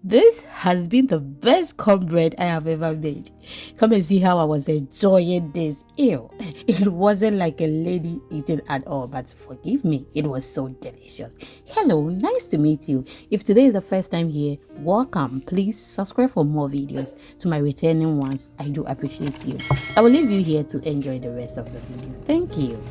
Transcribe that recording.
This has been the best cornbread I have ever made. Come and see how I was enjoying this. Ew, it wasn't like a lady eating at all, but forgive me, it was so delicious. Hello, nice to meet you. If today is the first time here, welcome. Please subscribe for more videos. To my returning ones, I do appreciate you. I will leave you here to enjoy the rest of the video. Thank you.